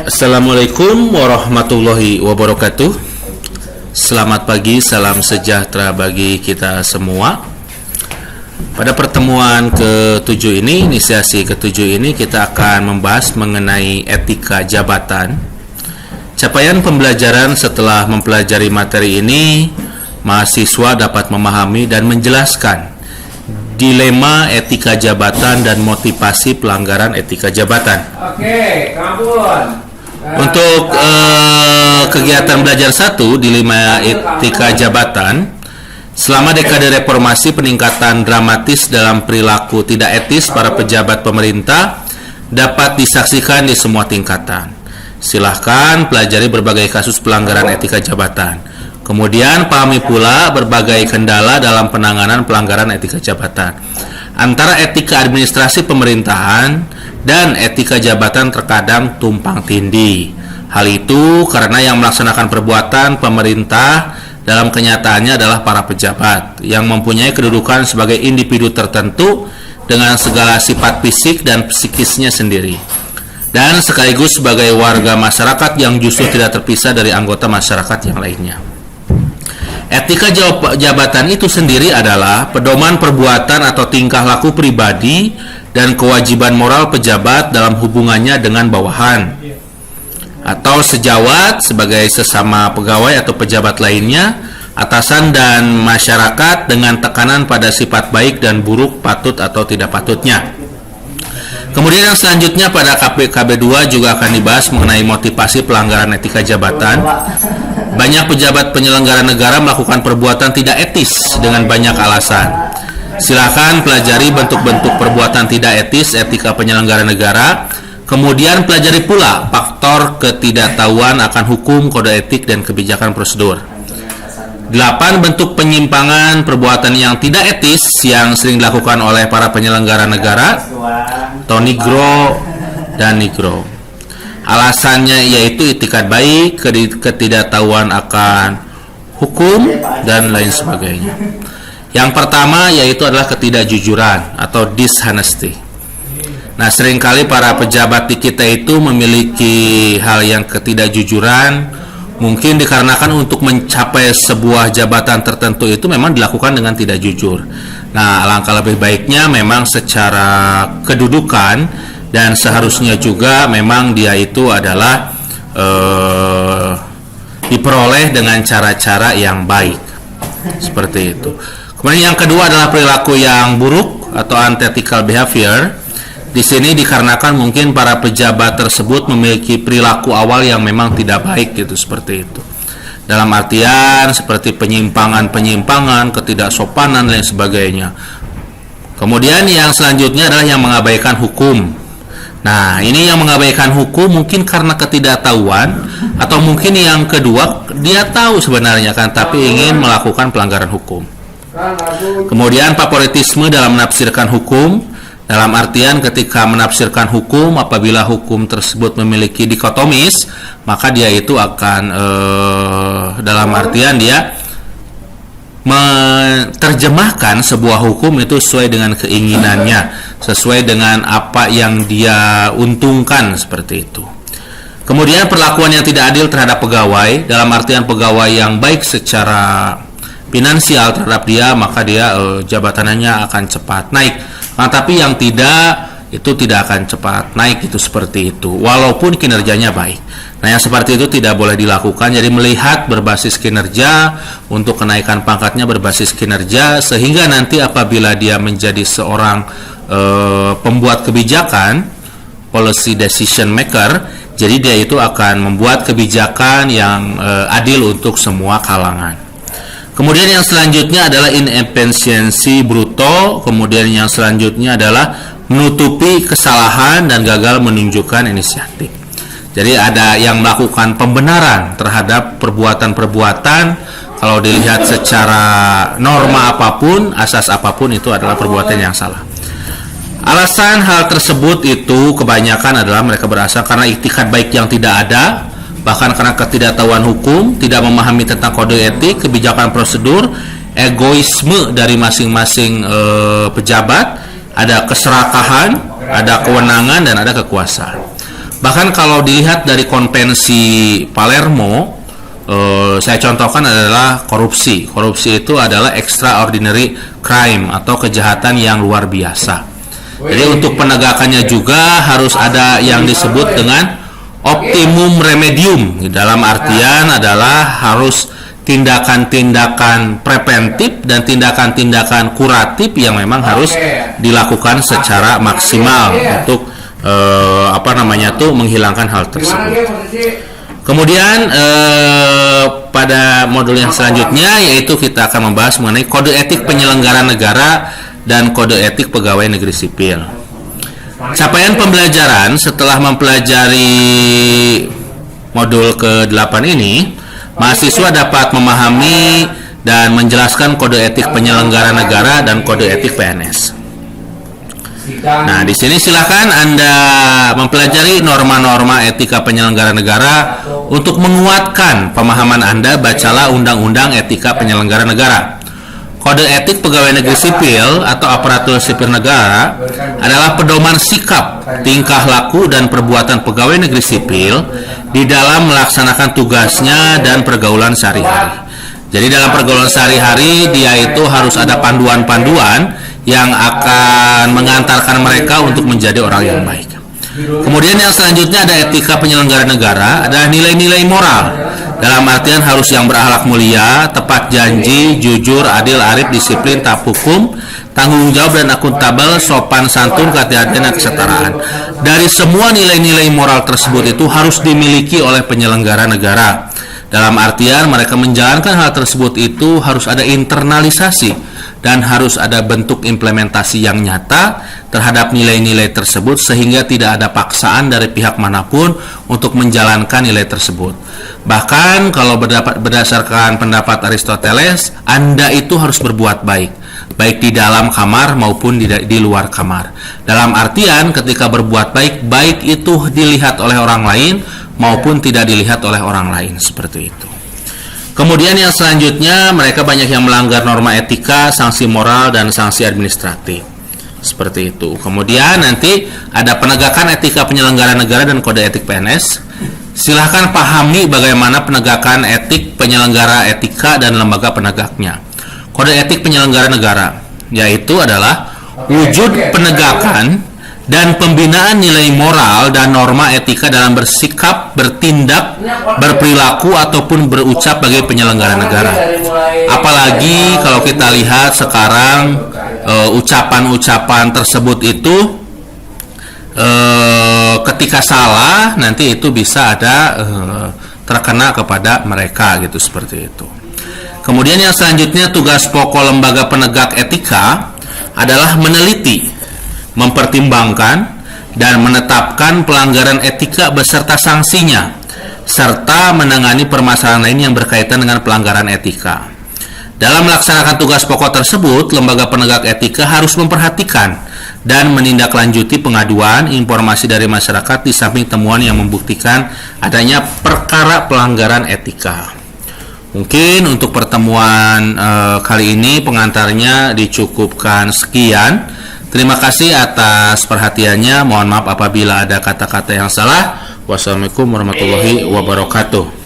Assalamualaikum warahmatullahi wabarakatuh. Selamat pagi, salam sejahtera bagi kita semua. Pada pertemuan ke-7 ini, inisiasi ke-7 ini, kita akan membahas mengenai etika jabatan. Capaian pembelajaran setelah mempelajari materi ini, mahasiswa dapat memahami dan menjelaskan dilema etika jabatan dan motivasi pelanggaran etika jabatan. Oke, kampun. Untuk kegiatan belajar 1, dilema etika jabatan. Selama dekade reformasi, peningkatan dramatis dalam perilaku tidak etis para pejabat pemerintah dapat disaksikan di semua tingkatan. Silahkan pelajari berbagai kasus pelanggaran etika jabatan. Kemudian pahami pula berbagai kendala dalam penanganan pelanggaran etika jabatan. Antara etika administrasi pemerintahan dan etika jabatan terkadang tumpang tindih. Hal itu karena yang melaksanakan perbuatan pemerintah dalam kenyataannya adalah para pejabat yang mempunyai kedudukan sebagai individu tertentu dengan segala sifat fisik dan psikisnya sendiri, dan sekaligus sebagai warga masyarakat yang justru tidak terpisah dari anggota masyarakat yang lainnya. Etika jabatan itu sendiri adalah pedoman perbuatan atau tingkah laku pribadi dan kewajiban moral pejabat dalam hubungannya dengan bawahan atau sejawat sebagai sesama pegawai atau pejabat lainnya, atasan dan masyarakat dengan tekanan pada sifat baik dan buruk, patut atau tidak patutnya. Kemudian yang selanjutnya pada KB 2 juga akan dibahas mengenai motivasi pelanggaran etika jabatan. Banyak pejabat penyelenggara negara melakukan perbuatan tidak etis dengan banyak alasan. Silakan pelajari bentuk-bentuk perbuatan tidak etis etika penyelenggara negara. Kemudian pelajari pula faktor ketidaktahuan akan hukum, kode etik, dan kebijakan prosedur. 8. Bentuk penyimpangan perbuatan yang tidak etis yang sering dilakukan oleh para penyelenggara negara atau nigro dan nigro. Alasannya yaitu itikat baik, ketidaktahuan akan hukum, dan lain sebagainya. Yang pertama yaitu adalah ketidakjujuran atau dishonesty. Nah, seringkali para pejabat di kita itu memiliki hal yang ketidakjujuran, mungkin dikarenakan untuk mencapai sebuah jabatan tertentu itu memang dilakukan dengan tidak jujur. Nah, alangkah lebih baiknya memang secara kedudukan dan seharusnya juga memang dia itu adalah diperoleh dengan cara-cara yang baik. Seperti itu. Kemudian yang kedua adalah perilaku yang buruk atau unethical behavior. Di sini dikarenakan mungkin para pejabat tersebut memiliki perilaku awal yang memang tidak baik gitu, seperti itu. Dalam artian seperti penyimpangan-penyimpangan, ketidaksopanan dan lain sebagainya. Kemudian yang selanjutnya adalah yang mengabaikan hukum. Nah, ini yang mengabaikan hukum mungkin karena ketidaktahuan, atau mungkin yang kedua dia tahu sebenarnya kan, tapi ingin melakukan pelanggaran hukum. Kemudian favoritisme dalam menafsirkan hukum, dalam artian ketika menafsirkan hukum, apabila hukum tersebut memiliki dikotomis, maka dia itu akan dalam artian dia menerjemahkan sebuah hukum itu sesuai dengan keinginannya, sesuai dengan apa yang dia untungkan, seperti itu. Kemudian perlakuan yang tidak adil terhadap pegawai, dalam artian pegawai yang baik secara finansial terhadap dia, maka dia jabatannya akan cepat naik. Nah, tapi yang tidak itu tidak akan cepat naik, itu seperti itu, walaupun kinerjanya baik. Nah, yang seperti itu tidak boleh dilakukan. Jadi melihat berbasis kinerja, untuk kenaikan pangkatnya berbasis kinerja, sehingga nanti apabila dia menjadi seorang pembuat kebijakan, policy decision maker, jadi dia itu akan membuat kebijakan yang adil untuk semua kalangan. Kemudian yang selanjutnya adalah inefisiensi bruto. Kemudian yang selanjutnya adalah menutupi kesalahan dan gagal menunjukkan inisiatif. Jadi ada yang melakukan pembenaran terhadap perbuatan-perbuatan, kalau dilihat secara norma apapun, asas apapun, itu adalah perbuatan yang salah. Alasan hal tersebut itu kebanyakan adalah mereka berasal karena itikat baik yang tidak ada, bahkan karena ketidaktahuan hukum, tidak memahami tentang kode etik, kebijakan prosedur, egoisme dari masing-masing pejabat, ada keserakahan, ada kewenangan dan ada kekuasaan. Bahkan kalau dilihat dari konvensi Palermo, saya contohkan adalah korupsi. Korupsi itu adalah extraordinary crime atau kejahatan yang luar biasa. Jadi untuk penegakannya juga harus ada yang disebut dengan optimum remedium. Dalam artian adalah harus tindakan-tindakan preventif dan tindakan-tindakan kuratif yang memang harus dilakukan secara maksimal untuk menghilangkan hal tersebut. Kemudian pada modul yang selanjutnya yaitu kita akan membahas mengenai kode etik penyelenggara negara dan kode etik pegawai negeri sipil. Capaian pembelajaran setelah mempelajari modul ke-8 ini, mahasiswa dapat memahami dan menjelaskan kode etik penyelenggara negara dan kode etik PNS. Nah, di sini silakan Anda mempelajari norma-norma etika penyelenggara negara. Untuk menguatkan pemahaman Anda, bacalah Undang-Undang Etika Penyelenggara Negara. Kode etik pegawai negeri sipil atau aparatur sipil negara adalah pedoman sikap, tingkah laku, dan perbuatan pegawai negeri sipil di dalam melaksanakan tugasnya dan pergaulan sehari-hari. Jadi dalam pergaulan sehari-hari dia itu harus ada panduan-panduan yang akan mengantarkan mereka untuk menjadi orang yang baik. Kemudian yang selanjutnya ada etika penyelenggara negara, ada nilai-nilai moral. Dalam artian harus yang berakhlak mulia, tepat janji, jujur, adil, arif, disiplin, taat hukum, tanggung jawab dan akuntabel, sopan santun, kehati-hatian dan kesetaraan. Dari semua nilai-nilai moral tersebut itu harus dimiliki oleh penyelenggara negara. Dalam artian mereka menjalankan hal tersebut itu harus ada internalisasi dan harus ada bentuk implementasi yang nyata terhadap nilai-nilai tersebut sehingga tidak ada paksaan dari pihak manapun untuk menjalankan nilai tersebut. Bahkan kalau berdasarkan pendapat Aristoteles, Anda itu harus berbuat baik, baik di dalam kamar maupun di luar kamar. Dalam artian ketika berbuat baik, baik itu dilihat oleh orang lain maupun tidak dilihat oleh orang lain, seperti itu. Kemudian yang selanjutnya, mereka banyak yang melanggar norma etika, sanksi moral, dan sanksi administratif. Seperti itu. Kemudian nanti ada penegakan etika penyelenggara negara dan kode etik PNS. Silahkan pahami bagaimana penegakan etik penyelenggara etika dan lembaga penegaknya. Kode etik penyelenggara negara, yaitu adalah wujud penegakan dan pembinaan nilai moral dan norma etika dalam bersikap, bertindak, berperilaku ataupun berucap bagi penyelenggara negara. Apalagi kalau kita lihat sekarang ucapan-ucapan tersebut itu ketika salah nanti itu bisa ada terkena kepada mereka gitu, seperti itu. Kemudian yang selanjutnya, tugas pokok lembaga penegak etika adalah meneliti, mempertimbangkan dan menetapkan pelanggaran etika beserta sanksinya, serta menangani permasalahan lain yang berkaitan dengan pelanggaran etika. Dalam melaksanakan tugas pokok tersebut, lembaga penegak etika harus memperhatikan dan menindaklanjuti pengaduan informasi dari masyarakat di samping temuan yang membuktikan adanya perkara pelanggaran etika. Mungkin untuk pertemuan kali ini pengantarnya dicukupkan sekian. Terima kasih atas perhatiannya. Mohon maaf apabila ada kata-kata yang salah. Wassalamualaikum warahmatullahi wabarakatuh.